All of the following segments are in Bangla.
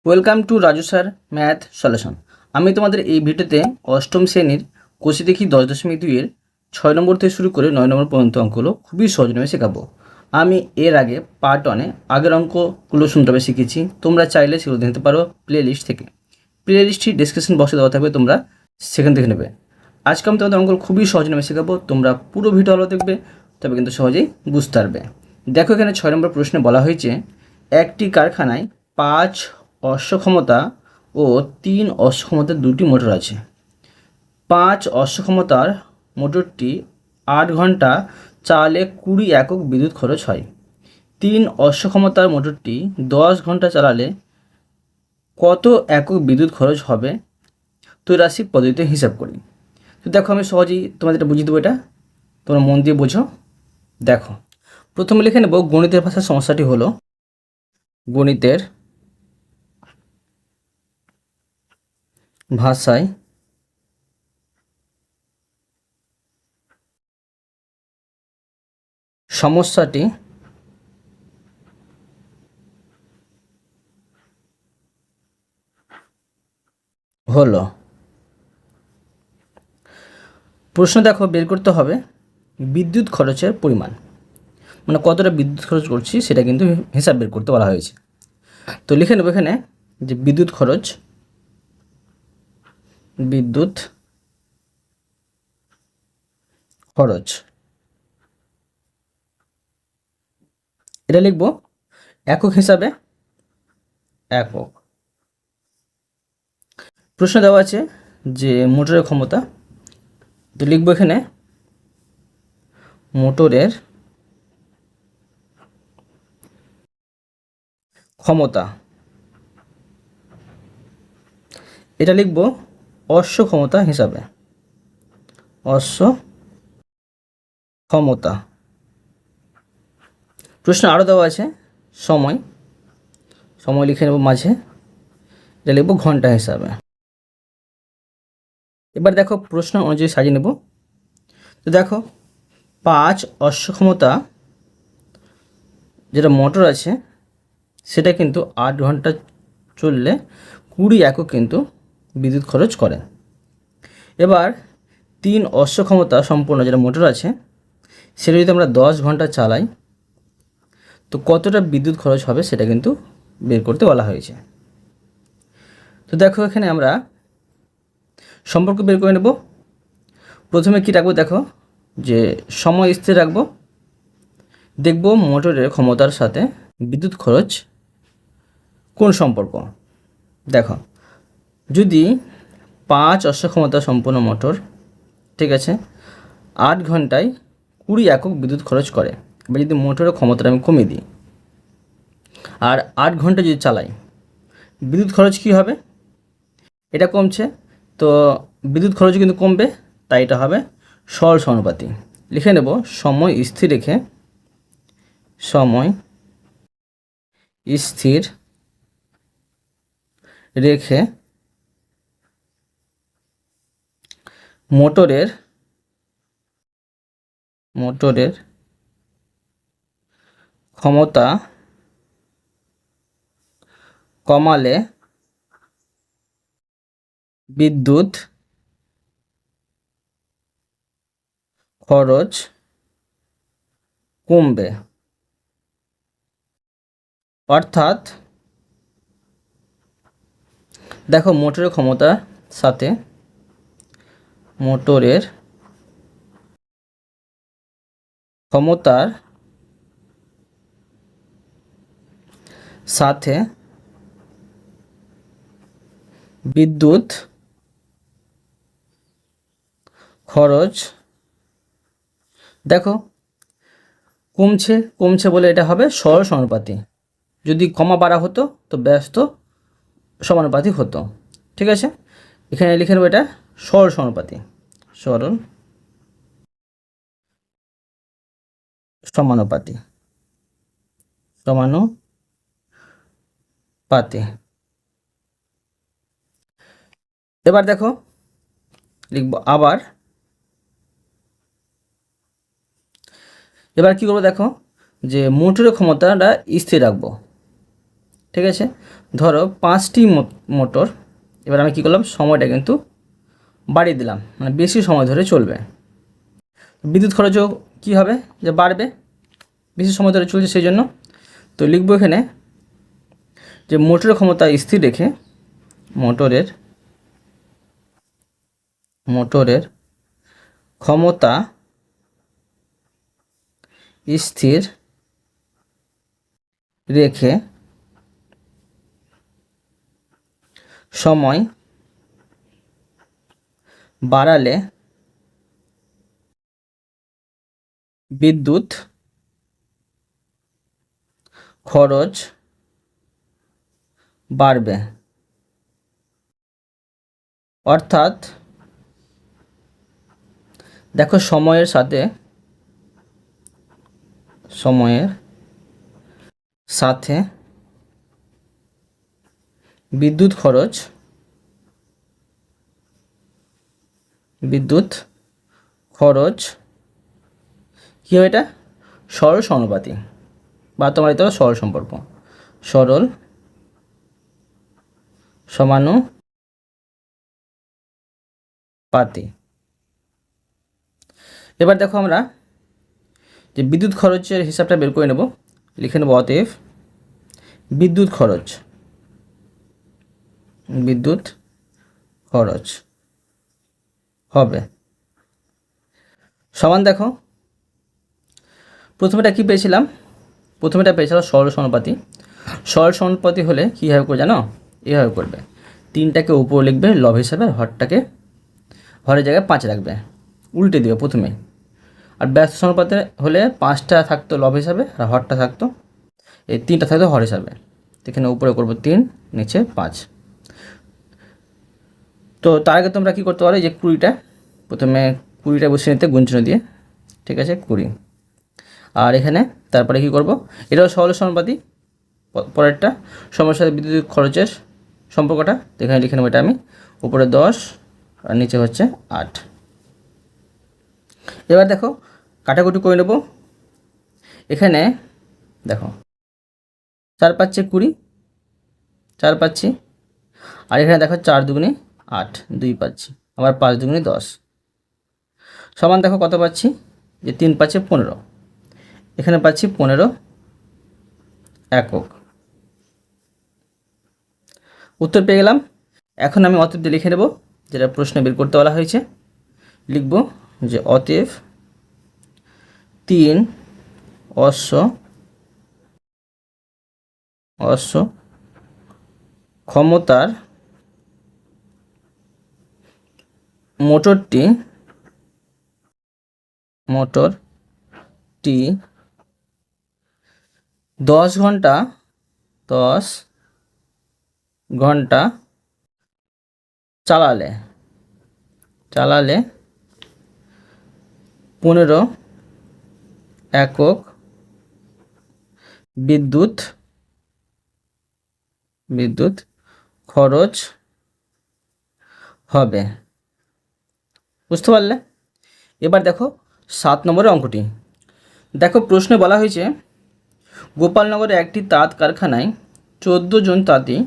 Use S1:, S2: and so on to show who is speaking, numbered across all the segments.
S1: Welcome to Raju sir math solution. আমি তোমাদের এই ভিডিওতে অষ্টম শ্রেণীর কোষে দেখি 10.2-এর 6 নম্বর থেকে শুরু করে 9 নম্বর পর্যন্ত অঙ্কগুলো খুবই সহজভাবে শেখাবো। আমি এর আগে পার্ট 1-এ আগের অঙ্কগুলো শুনতে শিখেছি। তোমরা চাইলে সেগুলো দেখতে পারো প্লে লিস্ট থেকে। প্লে লিস্টটি ডিসক্রিপশন বক্সে দেওয়া থাকবে, তোমরা সেখান থেকে নেবে। আজকে আমি তোমাদের অঙ্কগুলো খুবই সহজভাবে শেখাবো। তোমরা পুরো ভিডিও ভালো দেখবে, তবে কিন্তু সহজেই বুঝতে পারবে। দেখো, এখানে 6 নম্বর প্রশ্নে বলা হয়েছে একটি কারখানায় 5 অশ্বক্ষমতা ও 3 অশ্বক্ষমতার 2টি মোটর আছে। 5 অশ্বক্ষমতার মোটরটি 8 ঘন্টা চালালে 20 একক বিদ্যুৎ খরচ হয়। 3 অশ্বক্ষমতার মোটরটি 10 ঘন্টা চালালে কত একক বিদ্যুৎ খরচ হবে? ত্রৈরাশিক পদ্ধতিতে হিসাব করি। তো দেখো, আমি সহজেই তোমাদের এটা বুঝিয়ে দেবো। এটা তোমরা মন দিয়ে বোঝো। দেখো, প্রথমে লিখে নেব গণিতের ভাষার সমস্যাটি হলো গণিতের ভাষায় সমস্যাটি হলো, প্রশ্ন দেখো বের করতে হবে বিদ্যুৎ খরচের পরিমাণ, মানে কতটা বিদ্যুৎ খরচ করছি সেটা কিন্তু হিসাব বের করতে বলা হয়েছে। তো লিখে নেব এখানে যে বিদ্যুৎ খরচ এটা লিখব একক হিসাবে। একক। প্রশ্ন দেওয়া আছে যে মোটরের ক্ষমতা, তো লিখব এখানে মোটরের ক্ষমতা। এটা লিখব অশ্ব ক্ষমতা হিসাবে। অশ্ব ক্ষমতা। প্রশ্ন আরও দেওয়া আছে সময়। সময় লিখে নেব মাঝে, এটা লিখব ঘন্টা হিসাবে। এবার দেখো প্রশ্ন অনুযায়ী সাজিয়ে নেব। তো দেখো 5 অশ্বক্ষমতা যেটা মোটর আছে সেটা কিন্তু 8 ঘন্টা চললে 20 একক কিন্তু বিদ্যুৎ খরচ করে। এবার 3 অশ্বক্ষমতা সম্পন্ন যেটা মোটর আছে সেটা যদি আমরা 10 ঘন্টা চালাই তো কতটা বিদ্যুৎ খরচ হবে সেটা কিন্তু বের করতে বলা হয়েছে। তো দেখো এখানে আমরা সম্পর্ক বের করে নেব। প্রথমে কি রাখবো, দেখো যে সময় স্থির রাখবো। দেখব মোটরের ক্ষমতার সাথে বিদ্যুৎ খরচ কোন সম্পর্ক। দেখো, যদি 5 অশ্বক্ষমতা সম্পন্ন মোটর, ঠিক আছে, 8 ঘন্টায় 20 একক বিদ্যুৎ খরচ করে। এবার যদি মোটরের ক্ষমতাটা আমি কমিয়ে দিই আর 8 ঘন্টা যদি চালাই, বিদ্যুৎ খরচ কী হবে? এটা কমছে, তো বিদ্যুৎ খরচ কিন্তু কমবে, তাই এটা হবে সরল সমানুপাতি। লিখে নেব সময় স্থির রেখে, সময় স্থির রেখে মোটরের ক্ষমতা কমালে বিদ্যুৎ খরচ কমবে। অর্থাৎ দেখো মোটরের ক্ষমতার সাথে বিদ্যুৎ খরচ দেখো কমছে বলে এটা হবে সরল সমানুপাতি। যদি কমা বাড়া হতো তো ব্যস্ত সমানুপাতি হতো। ঠিক আছে, এখানে লিখে নেব এটা সরল সমানুপাতি। সরল সমানুপাতি। এবার দেখো লিখব আবার। এবার কি করবো, দেখো যে মোটরের ক্ষমতাটা স্থির রাখবো। ঠিক আছে, ধরো 5টি মোটর, এবার আমি কী করলাম, সময়টা কিন্তু বাড়িয়ে দিলাম, মানে বেশি সময় ধরে চলবে। বিদ্যুৎ খরচও কী হবে, যে বাড়বে, বেশি সময় ধরে চলছে সেই জন্য। তো লিখব এখানে যে মোটরের ক্ষমতা স্থির রেখে মোটরের ক্ষমতা স্থির রেখে সময় বাড়ালে বিদ্যুৎ খরচ বাড়বে। অর্থাৎ দেখো সময়ের সাথে বিদ্যুৎ খরচ কী হবে, এটা সরল সমানুপাতি, বা তোমার এটা সরল সম্পর্ক, সরল সমানুপাতি। এবার দেখো আমরা যে বিদ্যুৎ খরচের হিসাবটা বের করে নেব। লিখে নেব অতএব বিদ্যুৎ খরচ হবে সমান, দেখো প্রথমেটা কী পেয়েছিলাম, সরল সমানুপাতি। সরল সমানুপাতি হলে কীভাবে করে জানো, এভাবে করবে, 3টাকে উপরে লিখবে লব হিসাবে, হরের জায়গায় 5 রাখবে, উল্টে দিবে প্রথমে। আর ব্যস্ত সমানুপাতে হলে 5টা থাকতো লব হিসাবে, আর হরটা থাকতো, এই 3টা থাকতো হর হিসাবে। এখানে উপরে করবো 3, নিচে 5। তো তার আগে তোমরা কী করতে পারো, যে 20টা প্রথমে 20টা বসিয়ে নিতে গুণচিহ্ন দিয়ে, ঠিক আছে, 20। আর এখানে তারপরে কি করব, এটাও সরল সমানুপাতি। পরেরটা সময়ের সাথে বিদ্যুৎ খরচের সম্পর্কটা, এখানে লিখে নেব, এটা আমি উপরে 10 আর নিচে হচ্ছে 8। এবার দেখো কাটাকুটি করে নেব। এখানে দেখো 4 পাচ্ছি 20, 4 পাচ্ছি, আর এখানে দেখো 4 দুগুণে 8, 2 পাচ্ছি, আবার 5 দুগুণে 10 সমান, দেখো কত পাচ্ছি, যে 3 পাচ্ছি 15, এখানে পাচ্ছি 15 একক। উত্তর পেয়ে গেলাম। এখন আমি অতএব দিয়ে লিখে নেব, যেটা প্রশ্নে বের করতে বলা হয়েছে। লিখব যে অতএব 3 অশ্ব ক্ষমতার মোটরটি 10 ঘন্টা চালালে 15 একক বিদ্যুৎ খরচ হবে। বুঝতে পারলে? এবার দেখো 7 নম্বরের অঙ্কটি। দেখো প্রশ্নে বলা হয়েছে, গোপালনগরে একটি তাঁত কারখানায় 14 জন তাঁতি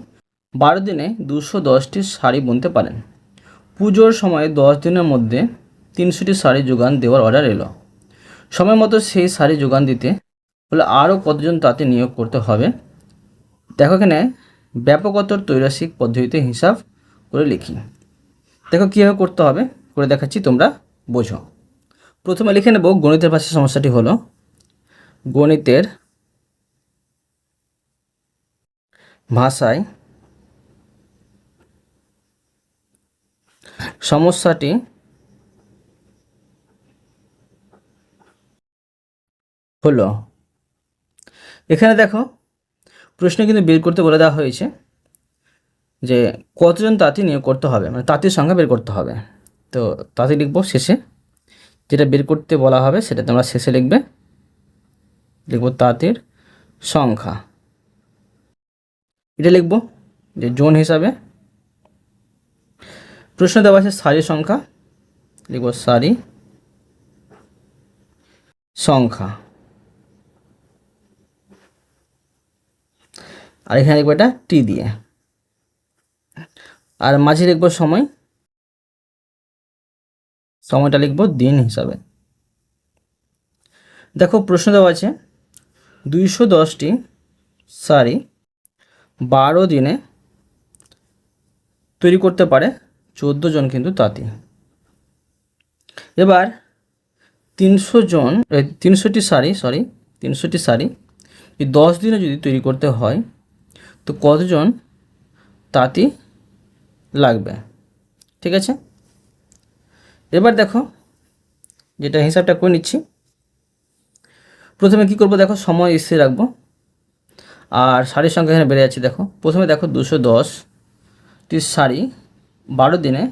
S1: 12 দিনে 210টি শাড়ি বুনতে পারেন। পুজোর সময় 10 দিনের মধ্যে 300টি শাড়ি যোগান দেওয়ার অর্ডার এলো। সময় মতো সেই শাড়ি যোগান দিতে হলে আরও কতজন তাঁতি নিয়োগ করতে হবে? দেখো এখানে ব্যাপকতর ত্রৈরাসিক পদ্ধতিতে হিসাব করে লিখি। দেখো কীভাবে করতে হবে করে দেখাচ্ছি, তোমরা বোঝো। প্রথমে লিখে নেব গণিতের ভাষায় সমস্যাটি হলো, গণিতের ভাষায় সমস্যাটি হলো। এখানে দেখো প্রশ্নে কিন্তু বের করতে বলে দেওয়া হয়েছে যে কতজন তাঁতি নিয়োগ করতে হবে, মানে তাঁতির সংখ্যা বের করতে হবে। তো তাঁতি লিখবো শেষে, যেটা বের করতে বলা হবে সেটা তোমরা শেষে লিখবে। লিখবো তাঁতির সংখ্যা, এটা লিখবো যে জন হিসাবে। প্রশ্ন দেওয়া আছে সারির সংখ্যা, লিখবো সারি সংখ্যা। আর এখানে লিখবো এটা টি দিয়ে, আর মাঝে লিখবো সময়, সময়টা লিখবো দিন হিসাবে। দেখো প্রশ্ন দেওয়া আছে 210টি শাড়ি 12 দিনে তৈরি করতে পারে 14 জন কিন্তু তাঁতি। এবার 300টি শাড়ি 10 দিনে যদি তৈরি করতে হয় তো কতজন তাঁতি লাগবে? ঠিক আছে, এবার দেখো যেটা হিসাবটা করে নিচ্ছি। প্রথমে কি করব, দেখো সময় স্থির রাখবো, আর শাড়ির সংখ্যা এখানে বেড়ে যাচ্ছে। দেখো প্রথমে দেখো 210টি শাড়ি 12 দিনে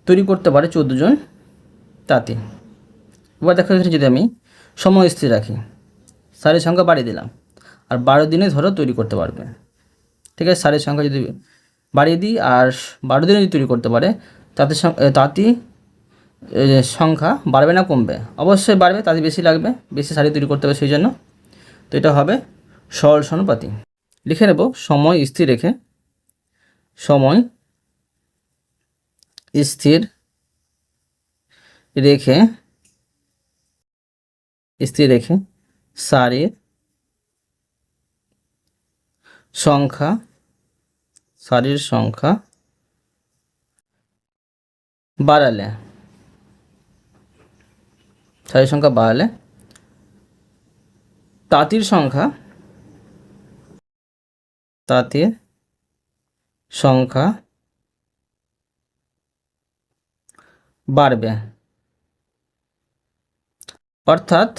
S1: তৈরি করতে পারে 14 জন তাঁতি। এবার দেখো এখানে যদি আমি সময় স্থির রাখি, শাড়ির সংখ্যা বাড়িয়ে দিলাম, আর 12 দিনে ধরো তৈরি করতে পারবে। ঠিক আছে, শাড়ির সংখ্যা যদি বাড়িয়ে দিই আর 12 দিনে যদি তৈরি করতে পারে, তাঁতি সংখ্যা বাড়বে না কমবে? অবশ্যই বাড়বে, তাঁতি বেশি লাগবে, বেশি শাড়ি তৈরি করতে হবে সেই জন্য। তো এটা হবে সরল সমানুপাতি। লিখে নেব সময় স্থির রেখে স্থির রেখে শাড়ির সংখ্যা বাড়ালে তাঁতির সংখ্যা বাড়বে। অর্থাৎ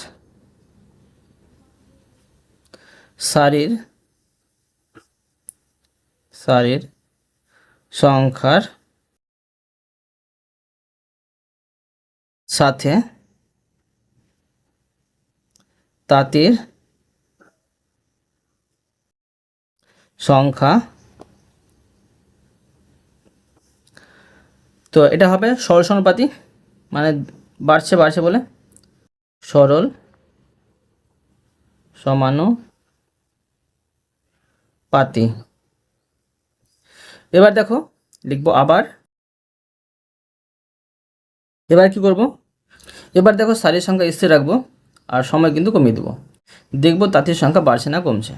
S1: শাড়ির সংখ্যার সাথে তাঁতির সংখ্যা, তো এটা হবে সরল সমানুপাতি, মানে বাড়ছে বলে সরল সমানুপাতি। এবার দেখো লিখবো আবার, এবার কি করব, এবার দেখো শাড়ির সংখ্যা স্থির রাখবো আর সময় কিন্তু কমিয়ে দেবো, দেখবো তাঁতির সংখ্যা বাড়ছে না কমছে।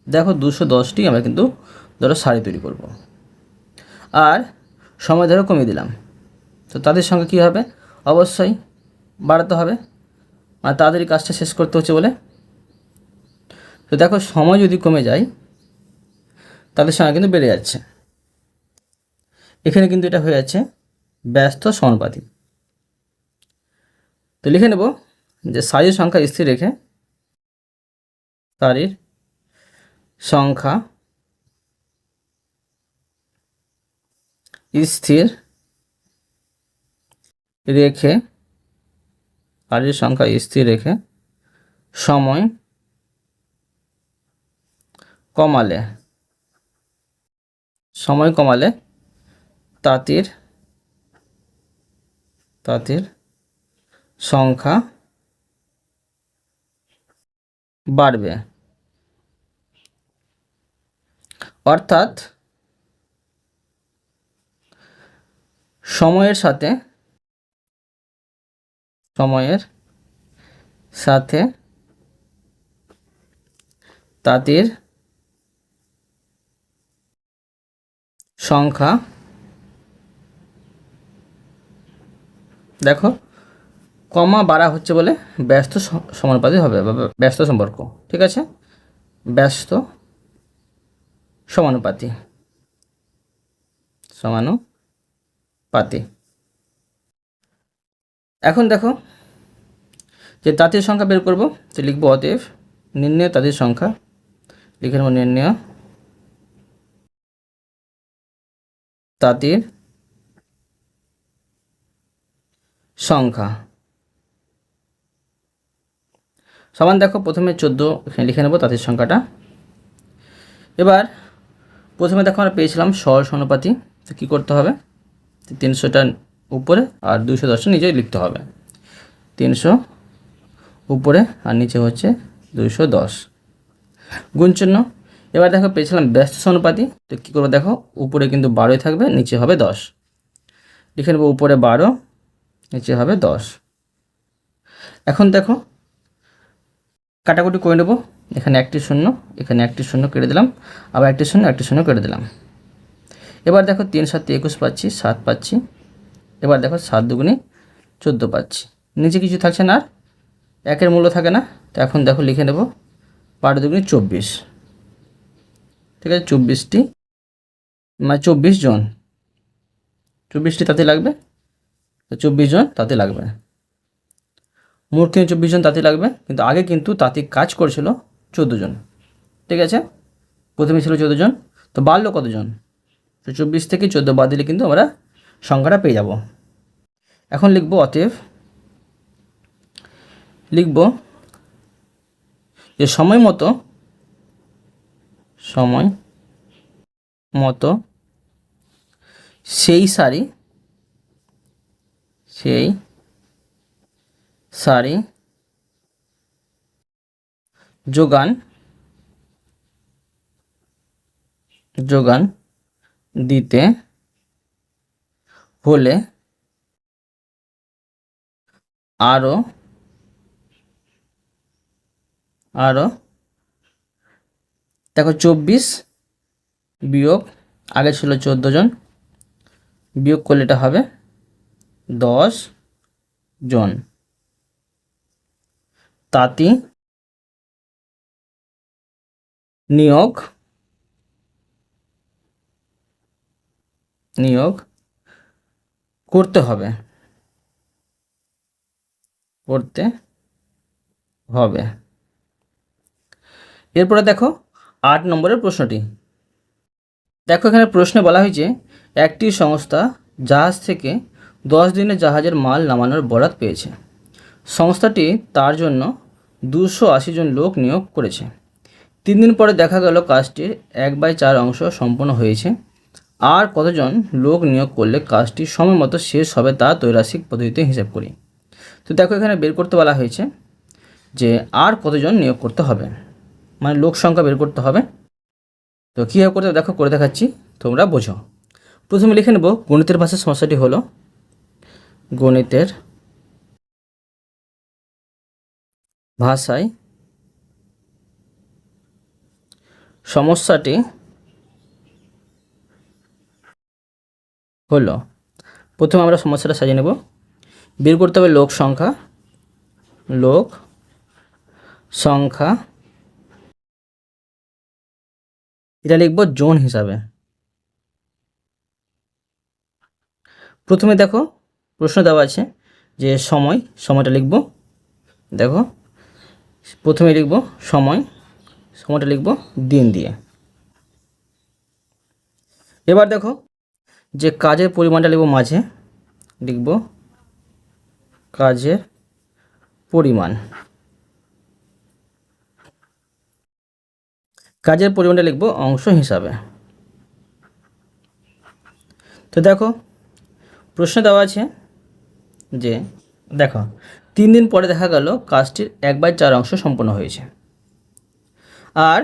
S1: দেখো 210টি আমরা কিন্তু ধরো শাড়ি তৈরি করব, আর সময় ধরো কমিয়ে দিলাম, তো তাদের সঙ্গে কী হবে, অবশ্যই বাড়াতে হবে, মানে তাড়াতাড়ি কাজটা শেষ করতে হচ্ছে বলে। তো দেখো সময় যদি কমে যায় তাদের সঙ্গে কিন্তু বেড়ে যাচ্ছে, এখানে কিন্তু এটা হয়ে যাচ্ছে ব্যস্ত সমানুপাতি। তো লিখে নেব যে শাড়ির সংখ্যা স্থির রেখে শাড়ির সংখ্যা স্থির রেখে সময় কমালে তাঁতির সংখ্যা বাড়বে। অর্থাৎ সময়ের সাথে তাঁতির সংখ্যা, দেখো কমা বাড়া হচ্ছে বলে ব্যস্ত সমানুপাতি হবে, বা ব্যস্ত সম্পর্ক। ঠিক আছে, ব্যস্ত সমানুপাতি। এখন দেখো যে তাঁতির সংখ্যা বের করব, তো লিখবো অতএব নির্ণয় তাঁতির সংখ্যা, লিখে নেব নির্ণয় তাঁতির সংখ্যা সমান, দেখো প্রথমে 14 এখানে লিখে নেব তাঁতির সংখ্যাটা। এবার প্রথমে দেখো আমরা পেয়েছিলাম সরল সমানুপাতি, তো কী করতে হবে, 300টা উপরে আর 210টা নিচে লিখতে হবে। 300 উপরে আর নিচে হচ্ছে 210, গুণ চিহ্ন। এবার দেখো পেয়েছিলাম ব্যস্ত সমানুপাতি, তো কী করবো দেখো, উপরে কিন্তু 12 থাকবে, নিচে হবে 10। লিখে নেবো উপরে 12, নিচে হবে 10। এখন দেখো কাটাকুটি করে নেবো, এখানে একটি শূন্য, এখানে একটি শূন্য কেটে দিলাম, আবার একটি শূন্য কেটে দিলাম। এবার দেখো 3 7 21 পাচ্ছি, 7 পাচ্ছি। এবার দেখো 7 দুগুণে 14 পাচ্ছি, নিচে কিছু থাকছে না, আর একের মূল্য থাকে না। তো এখন দেখো লিখে নেব 12 দুগুণে 24, ঠিক আছে, 24টি মানে 24 জন, 24টি তাঁতি লাগবে, তো 24 জন তাঁতি লাগবে। মোট কিন্তু 24 জন তাঁতি লাগবে, কিন্তু আগে কিন্তু তাঁতি কাজ করছিল 14 জন, ঠিক আছে, প্রথমে ছিল 14 জন, তো বাড়লো কতজন, তো 24 থেকে 14 বাদ দিলে কিন্তু আমরা সংখ্যাটা পেয়ে যাব। এখন লিখব অতএব, লিখব যে সময় মতো সেই সারি যোগান দিতে হলে আরও দেখো 24 বিয়োগ, আগে ছিল 14 জন, বিয়োগ করলে এটা হবে 10 জন তাঁতি নিয়োগ করতে হবে। এরপরে দেখো 8 নম্বরের প্রশ্নটি। দেখো এখানে প্রশ্নে বলা হয়েছে একটি সংস্থা জাহাজ থেকে 10 দিনে জাহাজের মাল নামানোর বরাত পেয়েছে। সংস্থাটি তার জন্য 280 জন লোক নিয়োগ করেছে। 3 দিন পরে দেখা গেল কাজটির 1/4 অংশ সম্পন্ন হয়েছে। আর কতজন লোক নিয়োগ করলে কাজটি সময় মতো শেষ হবে তা ত্রৈরাশিক পদ্ধতিতে হিসাব করি। তো দেখো এখানে বের করতে বলা হয়েছে যে আর কতজন নিয়োগ করতে হবে, মানে লোক সংখ্যা বের করতে হবে। তো কীভাবে করতে দেখো করে দেখাচ্ছি, তোমরা বোঝো। প্রথমে লিখে নেব গণিতের ভাষার সমস্যাটি হলো, গণিতের ভাষায় সমস্যাটি হলো, প্রথমে আমরা সমস্যাটা সাজিয়ে নেব। বের করতে হবে লোক সংখ্যা, এটা লিখব জন হিসাবে। প্রথমে দেখো প্রশ্ন দেওয়া আছে যে সময়টা লিখব, দেখো প্রথমে লিখব সময়টা লিখব দিন দিয়ে। এবার দেখো যে কাজের পরিমাণটা লিখব মাঝে, লিখব কাজের পরিমাণ, পরিমাণটা লিখব অংশ হিসাবে। তো দেখো প্রশ্ন দেওয়া আছে যে দেখো 3 দিন পরে দেখা গেল কাজটির 1/4 অংশ সম্পন্ন হয়েছে। আর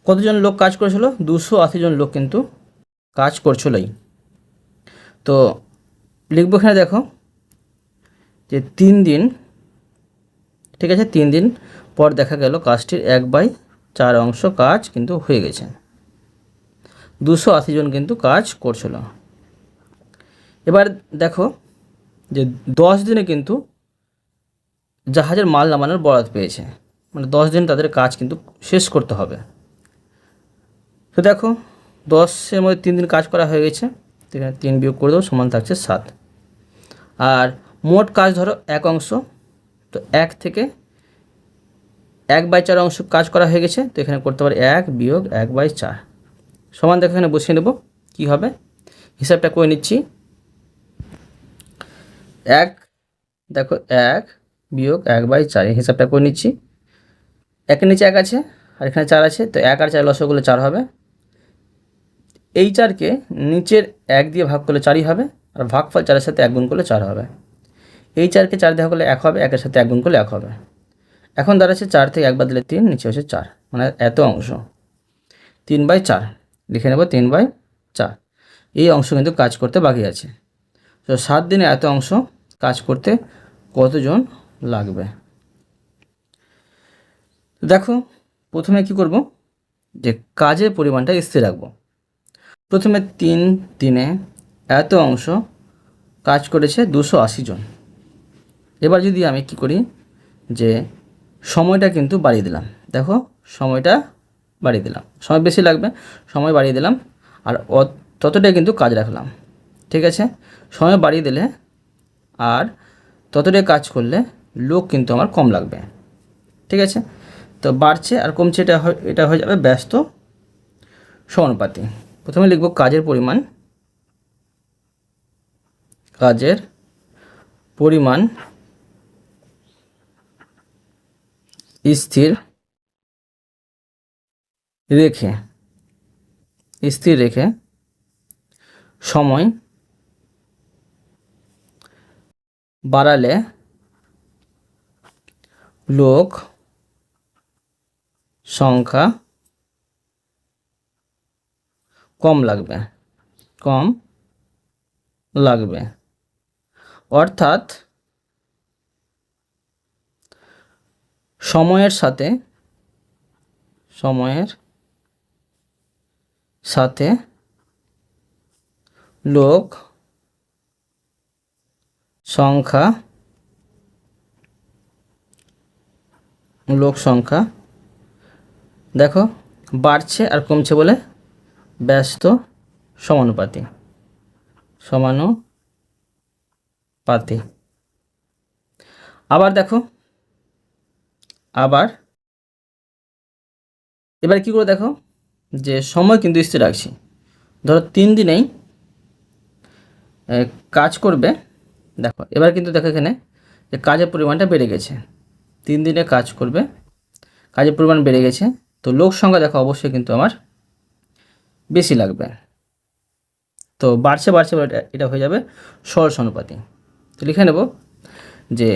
S1: কতজন লোক কাজ করেছিল, 280 জন লোক কিন্তু কাজ করছিলই। তো লিখব এখানে দেখো যে 3 দিন, ঠিক আছে, 3 দিন পর দেখা গেল কাজটির 1/4 অংশ কাজ কিন্তু হয়ে গেছে, 280 জন কিন্তু কাজ করছিল। এবার দেখো যে 10 দিনে কিন্তু জাহাজের মাল নামানোর বরাত পেয়েছে, মানে 10 দিন তাদের কাজ কিন্তু শেষ করতে হবে। তো দেখো 10-এর মধ্যে 3 দিন কাজ করা হয়ে গেছে, এখানে 3 বিয়োগ করে দেবো, সমান থাকছে 7। আর মোট কাজ ধরো 1 অংশ, তো 1 থেকে 1/4 অংশ কাজ করা হয়ে গেছে, তো এখানে করতে পারি 1 বিয়োগ 1/4 সমান, দেখো এখানে বসিয়ে নেব কী হবে, হিসাবটা করে নিচ্ছি। 1 দেখো 1 বিয়োগ 1/4 হিসাবটা করে নিচ্ছি। 1-এর নিচে 1 আছে আর এখানে 4 আছে, তো 1 আর 4 লসাগু করলে 4 হবে। এই 4কে নিচের 1 দিয়ে ভাগ করলে 4ই হবে, আর ভাগফল 4-এর সাথে 1 গুণ করলে 4 হবে। এই 4কে 4 দিয়ে ভাগ করলে 1 হবে, 1-এর সাথে 1 গুণ করলে 1 হবে। এখন দাঁড়াচ্ছে 4 থেকে 1 বাদ দিলে 3, নিচে হচ্ছে 4। মানে এত অংশ, 3/4 লিখে নেব, 3/4। এই অংশ কিন্তু কাজ করতে বাকি আছে। তো 7 দিনে এত অংশ কাজ করতে কতজন লাগবে? তো দেখো প্রথমে কি করব, যে কাজের পরিমাণটা স্থির রাখবো। প্রথমে 3 দিনে এত অংশ কাজ করেছে 280 জন। এবার যদি আমি কি করি, যে সময়টা কিন্তু বাড়িয়ে দিলাম। দেখো সময়টা বাড়িয়ে দিলাম, সময় বেশি লাগবে, সময় বাড়িয়ে দিলাম, আর ততটাই কিন্তু কাজ রাখলাম। ঠিক আছে, সময় বাড়িয়ে দিলে আর ততটাই কাজ করলে লোক কিন্তু আমার কম লাগবে। ঠিক আছে, তো বাড়ছে আর কমছে, এটা হয়ে যাবে ব্যস্ত সমানুপাতি। প্রথমে লিখব কাজের পরিমাণ, কাজের পরিমাণ স্থির রেখে সময় বাড়ালে লোক সংখ্যা কম লাগবে। অর্থাৎ সময়ের সাথে লোক সংখ্যা দেখো বাড়ছে আর কমছে বলে ব্যস্ত সমানুপাতি। আবার দেখো, এবার কি করে দেখো, যে সময় কিন্তু স্থির রাখছি। ধরো 3 দিনেই কাজ করবে। দেখো এবার কিন্তু দেখো এখানে যে কাজের পরিমাণটা বেড়ে গেছে, 3 দিনে কাজ করবে, কাজের পরিমাণ বেড়ে গেছে, তো লোক সংখ্যা দেখো অবশ্যই কিন্তু আমার বেশি লাগবে। তো বাড়ছে এটা হয়ে যাবে সরল সমানুপাতি। তো লিখে নেব যে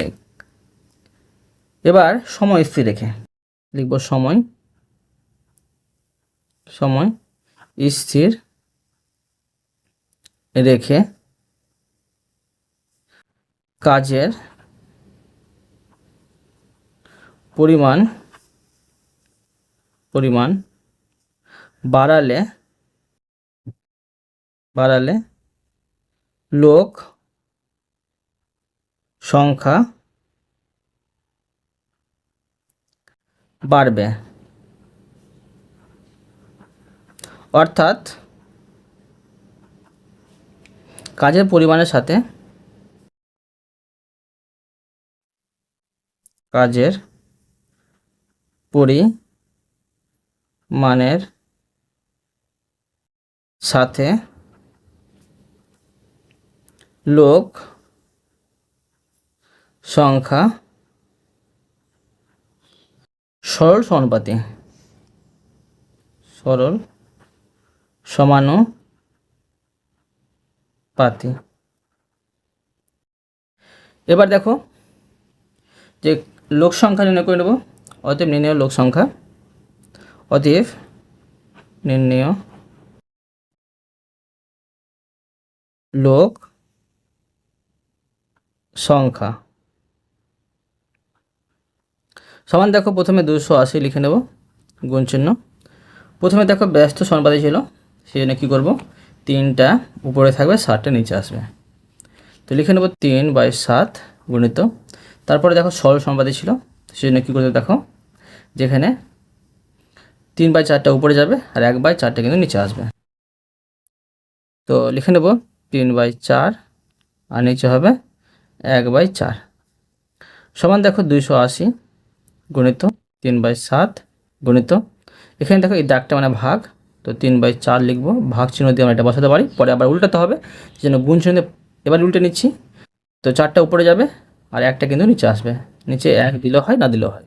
S1: এবার সময় স্থির রেখে লিখব, সময় স্থির রেখে কাজের পরিমাণ বাড়ালে লোক সংখ্যা বাড়বে। অর্থাৎ কাজের পরিমাণের সাথে লোক সংখ্যা সরল সমানুপাতি। এবার দেখো যে লোক সংখ্যা নির্ণয় করে নেব। অতএব নির্ণয় লোক সংখ্যা, অতএব নির্ণয় লোক সংখ্যা সমান, দেখো প্রথমে 280 লিখে নেব, গুণ চিহ্ন। প্রথমে দেখো ব্যস্ত সমানুপাতি ছিল, সেই জন্য কী করবো, 3টা উপরে থাকবে, 7টা নিচে আসবে। তো লিখে নেব 3/7 গুণিত, তারপরে দেখো সরল সমানুপাতি ছিল, সেই জন্য কী করতে দেখো, যেখানে 3/4টা উপরে যাবে আর 1/4টা কিন্তু নিচে আসবে। তো লিখে নেব 3/4 আর নিচে হবে 1/4 সমান, দেখো 280 গুণিত 3/7 গুণিত, এখানে দেখো এই দাগটা মানে ভাগ, তো 3/4 লিখবো, ভাগ চিহ্ন দিয়ে আমরা এটা বসাতে পারি, পরে আবার উল্টাতে হবে, সেই জন্য গুণ চিহ্ন এবার উল্টে নিচ্ছি। তো 4টা উপরে যাবে আর 1টা কিন্তু নিচে আসবে, নিচে 1 দিলেও হয় না দিলেও হয়।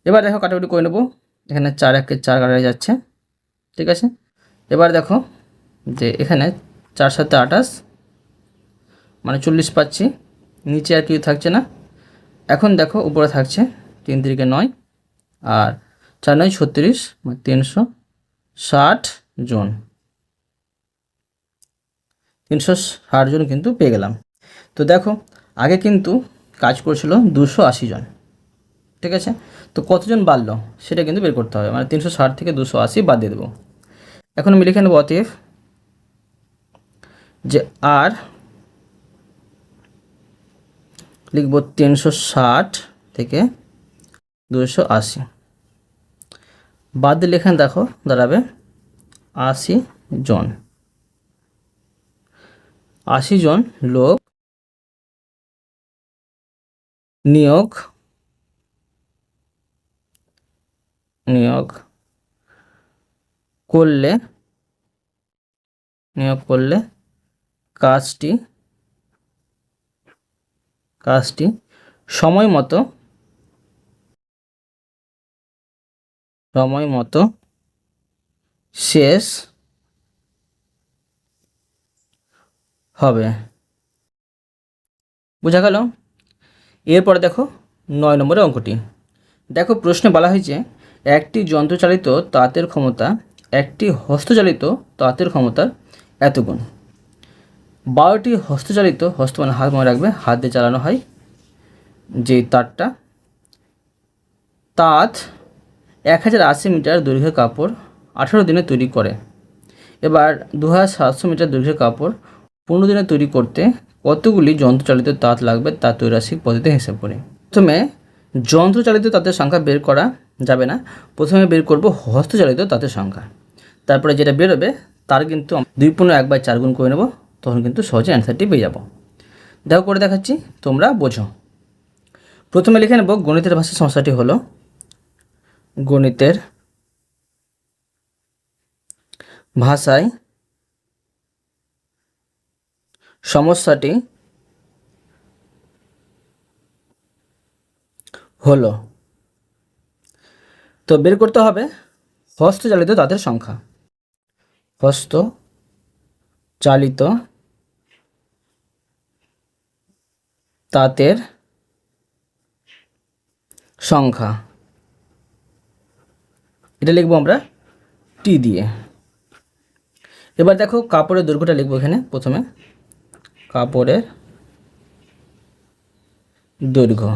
S1: এবার দেখো কাটাকুটি করে নেবো, এখানে 4 1 4 কাটা যাচ্ছে। ঠিক আছে, এবার দেখো যে এখানে 4 7 28 মানে 40 পাচ্ছি, নিচে আর কিছু থাকছে না। এখন দেখো উপরে থাকছে 3 3 9 আর 4 9 36 360 জন, 360 জন কিন্তু পেয়ে গেলাম। তো দেখো আগে কিন্তু কাজ করছিল 280 জন, ঠিক আছে। তো কতজন বাড়লো সেটা কিন্তু বের করতে হবে, মানে 360 থেকে 280 বাদ দিয়ে দেবো। এখন আমি লিখে নেব অতএব যে আর লিখব 360 থেকে 280 বাদ দিলে এখানে দেখো দাঁড়াবে 80 জন। 80 জন লোক নিয়োগ করলে কাজটি সময় মতো শেষ হবে। বোঝা গেল? এরপরে দেখো 9 নম্বরের অঙ্কটি। দেখো প্রশ্নে বলা হয়েছে একটি যন্ত্রচালিত তাঁতের ক্ষমতা একটি হস্তচালিত তাঁতের ক্ষমতার এত গুণ। 12টি হস্তচালিত, হস্ত মানে হাত মনে রাখবে, হাত দিয়ে চালানো হয় যে তারটা, তাঁত 1080 মিটার দৈর্ঘ্যের কাপড় 18 দিনে তৈরি করে। এবার 2700 মিটার দৈর্ঘ্যের কাপড় 15 দিনে তৈরি করতে কতগুলি যন্ত্রচালিত তাঁত লাগবে তা ত্রৈরাশিক পদ্ধতিতে হিসাব করি। প্রথমে যন্ত্রচালিত তাঁতের সংখ্যা বের করা যাবে না, প্রথমে বের করব হস্তচালিত তাঁতের সংখ্যা, তারপরে যেটা বেরোবে তার কিন্তু 2.1/4 গুণ করে নেব, তখন কিন্তু সহজে অ্যান্সারটি পেয়ে যাব। দেখো করে দেখাচ্ছি, তোমরা বোঝো। প্রথমে লিখে নেব গণিতের ভাষায় সমস্যাটি হলো গণিতের ভাষায় সমস্যাটি হলো। তো বের করতে হবে হস্তচালিত তাঁতের সংখ্যা। হস্তচালিত তাঁতের সংখ্যা, এটা লিখবো আমরা টি দিয়ে। এবার দেখো কাপড়ের দৈর্ঘ্যটা লিখবো এখানে, প্রথমে কাপড়ের দৈর্ঘ্য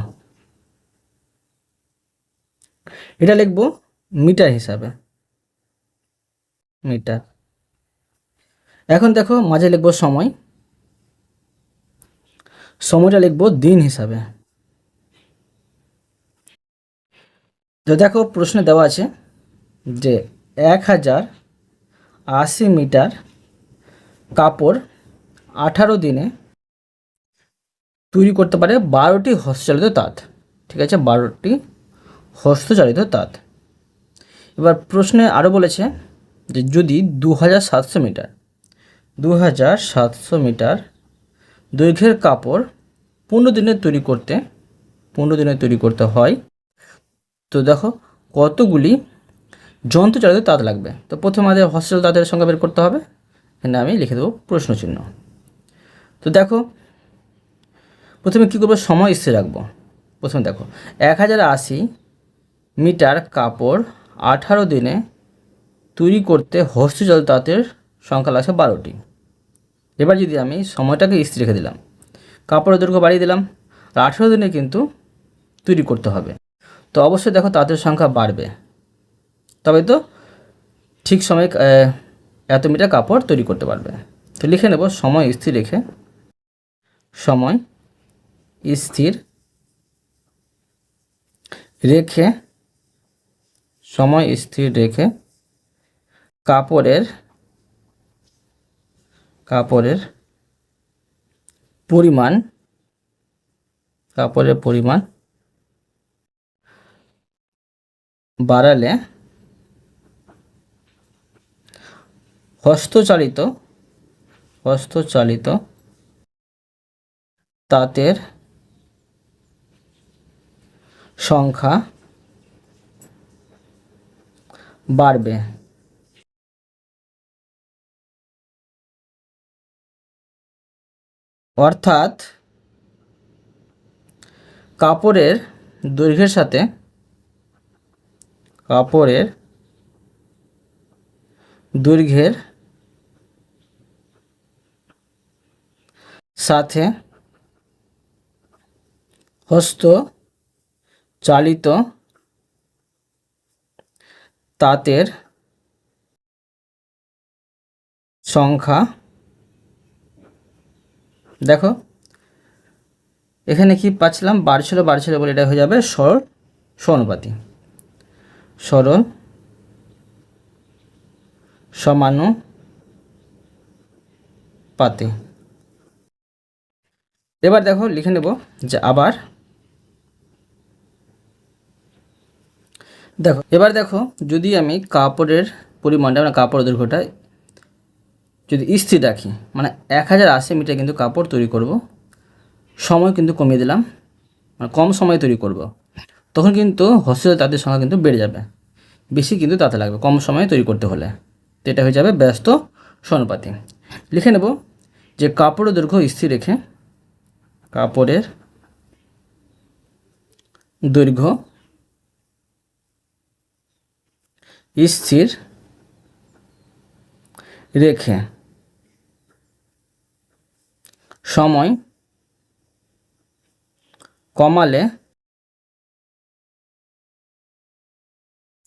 S1: এটা লিখবো মিটার হিসাবে, মিটার। এখন দেখো মাঝে লিখবো সময়টা লিখবো দিন হিসাবে। তো দেখো প্রশ্নে দেওয়া আছে যে 1080 মিটার কাপড় 18 দিনে তৈরি করতে পারে 12টি হস্তচালিত তাঁত, ঠিক আছে, 12টি হস্তচালিত তাঁত। এবার প্রশ্নে আরও বলেছে যে যদি 2700 মিটার দৈর্ঘ্যের কাপড় 15 দিনে তৈরি করতে হয়, তো দেখো কতগুলি যন্ত্রচালিত তাঁত লাগবে। তো প্রথমে আমাদের হস্তচালিত তাঁতের সংখ্যা বের করতে হবে, এখানে আমি লিখে দেবো প্রশ্ন চিহ্ন। তো দেখো প্রথমে কী করবো, সময় স্থির রাখবো। প্রথমে দেখো 1080 মিটার কাপড় 18 দিনে তৈরি করতে হস্তচালিত তাঁতের সংখ্যা লাগছে 12টি। এবার যদি আমি সময়টাকে স্থির রেখে দিলাম, কাপড়ের দৈর্ঘ্য বাড়িয়ে দিলাম, আর 18 দিনে কিন্তু তৈরি করতে হবে, তো অবশ্যই দেখো তাঁতের সংখ্যা বাড়বে, তবে তো ঠিক সময়ে এত মিটার কাপড় তৈরি করতে পারবে। তো লিখে নেব সময় স্থির রেখে কাপড়ের পরিমাণ বাড়ালে হস্তচালিত তাঁতের সংখ্যা বাড়বে। অর্থাৎ কাপড়ের দৈর্ঘ্যের সাথে কাপড়ের দৈর্ঘ্যের সাথে হস্ত চালিত তাঁতের সংখ্যা। দেখো এখানে কি পাচ্ছিলাম, বাড়ছিল বলে এটা হয়ে যাবে সরল সমানুপাতি। সরল সমানুপাতি। এবার দেখো লিখে নেব যে আবার দেখো, এবার দেখো যদি আমি কাপড়ের পরিমাণটা মানে কাপড় দৈর্ঘ্যটা যদি স্থির রাখি, মানে 1080 মিটার কিন্তু কাপড় তৈরি করব, সময় কিন্তু কমিয়ে দিলাম, মানে কম সময়ে তৈরি করব, তখন কিন্তু হস্তচালিত তাঁতের সংখ্যা কিন্তু বেড়ে যাবে, বেশি কিন্তু তাতে লাগবে কম সময়ে তৈরি করতে হলে। তো এটা হয়ে যাবে ব্যস্ত সমানুপাতি। লিখে নেব যে কাপড়ের দৈর্ঘ্য স্থির রেখে কাপড়ের দৈর্ঘ্য স্থির রেখে সময় কমালে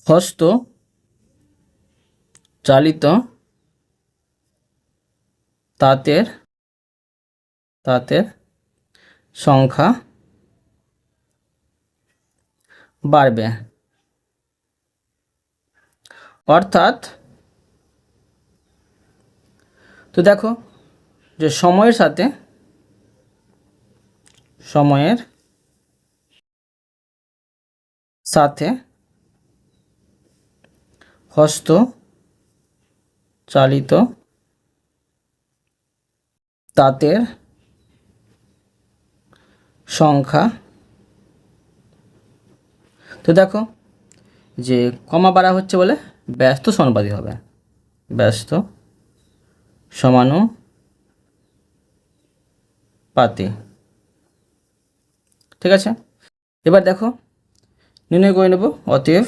S1: হস্ত চালিত তাঁতের সংখ্যা বাড়বে। অর্থাৎ তো দেখো যে সময়ের সাথে হস্ত চালিত তাঁতের সংখ্যা। তো দেখো যে কমা বাড়া হচ্ছে বলে ব্যস্ত সমানুপাতি হবে, ব্যস্ত সমানুপাতি। ঠিক আছে, এবার দেখো নির্ণয় করে নেব অতএব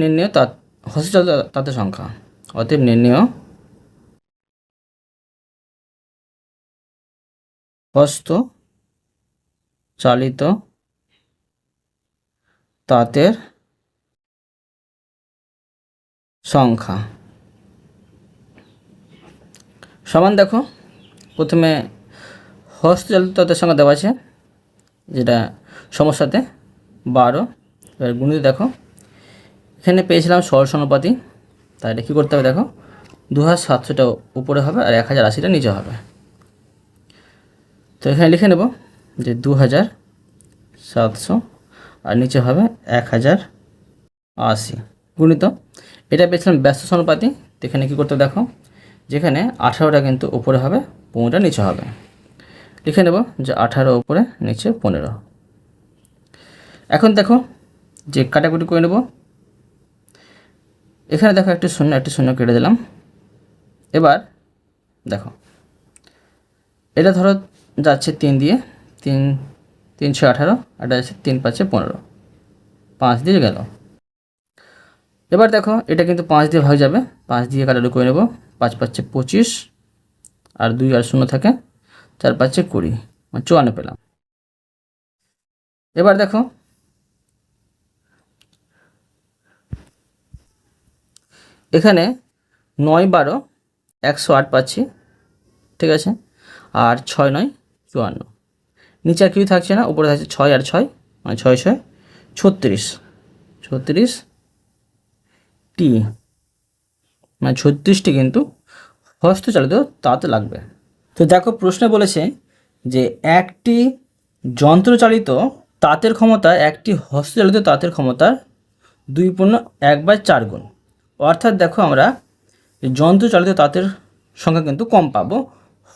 S1: নির্ণয় হস্তচালিত তাঁতের সংখ্যা। অতএব নির্ণয় হস্ত চালিত তাঁতের সংখ্যা সমান। দেখো প্রথমে হস্তচালিত তাঁতের সংখ্যা দেওয়া আছে, যেটা সমস্যাতে 12। এবার গুণিত দেখো এখানে পেয়েছিলাম সরল সমানুপাতি, তাই এটা কী করতে হবে দেখো 2700টা উপরে হবে আর 1080টা নিচে হবে। তো এখানে লিখে নেব যে 2700 আর নিচে হবে 1080 গুণিত এটা পেয়েছিলাম ব্যস্ত সমানুপাতি। তো এখানে কী করতে দেখো যেখানে 18টা কিন্তু উপরে হবে 15টা নিচে হবে, লিখে নেব যে 18 উপরে নিচে 15। এখন দেখো যে কাটাকুটি করে নেব, এখানে দেখো একটি শূন্য কেটে দিলাম। এবার দেখো এটা ধরো যাচ্ছে 3 দিয়ে, 3 6 18 আর যাচ্ছে 3 5 15, 5 দিয়ে গেল। এবার দেখো এটা কিন্তু 5 দিয়ে ভাগ যাবে, 5 দিয়ে কাটাকুটি করে নেব, 5 5 25 আর 2 আর 0 থাকে, 4 5 20, 54 পেলাম। এবার দেখো এখানে 9 12 108 পাচ্ছি, ঠিক আছে, আর 6 9 54, নিচে আর কিছুই থাকছে না, উপরে থাকছে 6 আর 6 মানে 6 6 36 টি, মানে 36টি কিন্তু হস্তচালিত তাঁত লাগবে। তো দেখো প্রশ্নে বলেছে যে একটি যন্ত্রচালিত তাঁতের ক্ষমতা একটি হস্তচালিত তাঁতের ক্ষমতার 2.1/4 গুণ। অর্থাৎ দেখো আমরা যন্ত্রচালিত তাঁতের সংখ্যা কিন্তু কম পাবো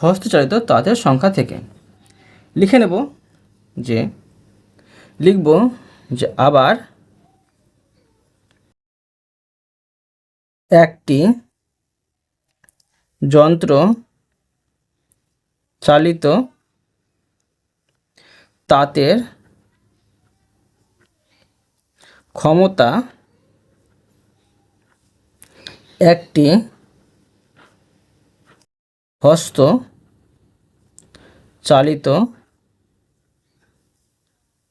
S1: হস্তচালিত তাঁতের সংখ্যা থেকে। লিখে নেব যে লিখব যে আবার একটি যন্ত্র চালিত তাঁতের ক্ষমতা একটি হস্ত চালিত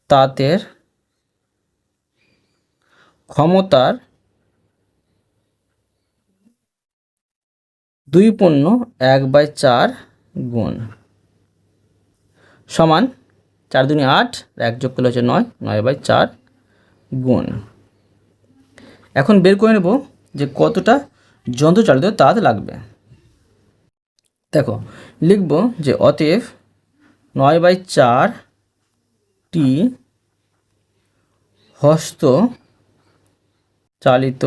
S1: তাঁতের ক্ষমতার 2/4 গুণ সমান 4 দুগুণে 8, 1 যোগ করলে হচ্ছে 9, 9/4 গুণ। এখন বের করে নেব যে কতটা যন্ত্রচালিত তাঁত লাগবে। দেখো লিখব যে অতএব 9/4টি হস্ত চালিত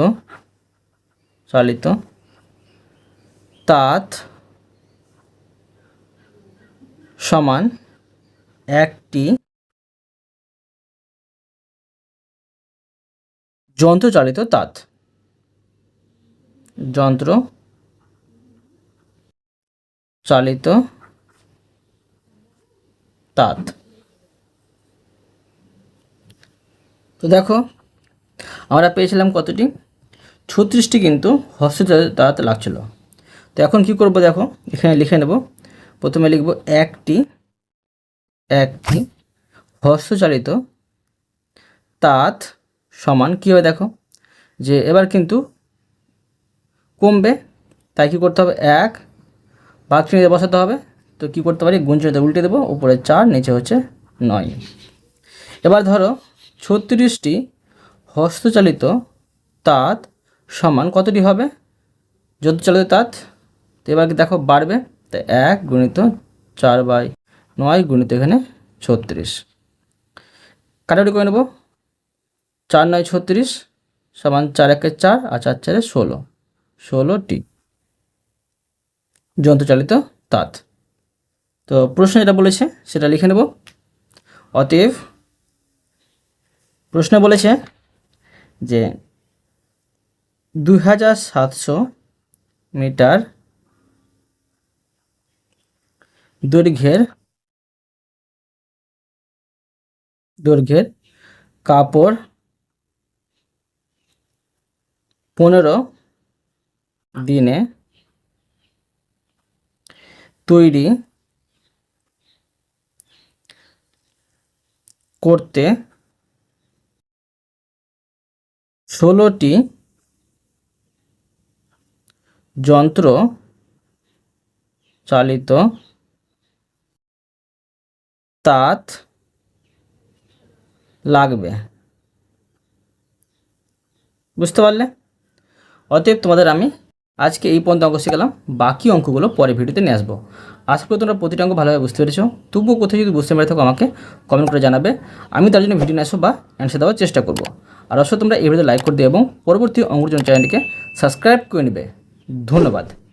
S1: তাঁত সমান একটি যন্ত্রচালিত তাঁত। যন্ত্রচালিত তাঁত। তো দেখো আমরা পেয়েছিলাম কতটি? 36টি কিন্তু হস্তচালিত তাঁত লাগছিল। তো এখন কি করব দেখো, এখানে লিখে নেব। প্রথমে লিখব একটি হস্তচালিত তাঁত সমান কী হবে দেখো, যে এবার কিন্তু কমবে, তাই কি করতে হবে 1 ভাগ চিহ্ন বসাতে হবে। তো কি করতে পারি, গুণ চিহ্নটা উল্টে দেবো, উপরে 4 নিচে হচ্ছে 9। এবার ধরো 36টি হস্তচালিত তাঁত সমান কতটি হবে যন্ত্রচালিত তাঁত। তো এবার কি দেখো বাড়বে, তো 1 গুণিত 4/9 গুণিত এখানে 36, কাটাকুটি করে নেব। 4 9 36 সমান 4 1 4 আর 4 4 16, 16টি যন্ত্রচালিত তাঁত। তো প্রশ্ন যেটা বলেছে সেটা লিখে নেব। অতএব প্রশ্ন বলেছে যে 2700 মিটার দৈর্ঘ্যের কাপড় 15 দিনে তৈরি করতে 16টি যন্ত্র চালিত তাঁত লাগবে। বুঝতে পারলে? অতএব তোমাদের আমি আজকে এই পর্যন্ত অঙ্ক শিখালাম, বাকি অঙ্কগুলো পরে ভিডিওতে নিয়ে আসবো। আশা করি তোমরা প্রতিটা অঙ্ক ভালোভাবে বুঝতে পেরেছো। তবুও কোথাও যদি বুঝতে পেরে থাকো আমাকে কমেন্ট করে জানাবে, আমি তার জন্য ভিডিও নিয়ে আসবো বা অ্যান্সার দেওয়ার চেষ্টা করবো। আর অবশ্যই তোমরা এই ভিডিওতে লাইক করে দিও এবং পরবর্তী অঙ্কের জন্য চ্যানেলটিকে সাবস্ক্রাইব করে নেবে। ধন্যবাদ।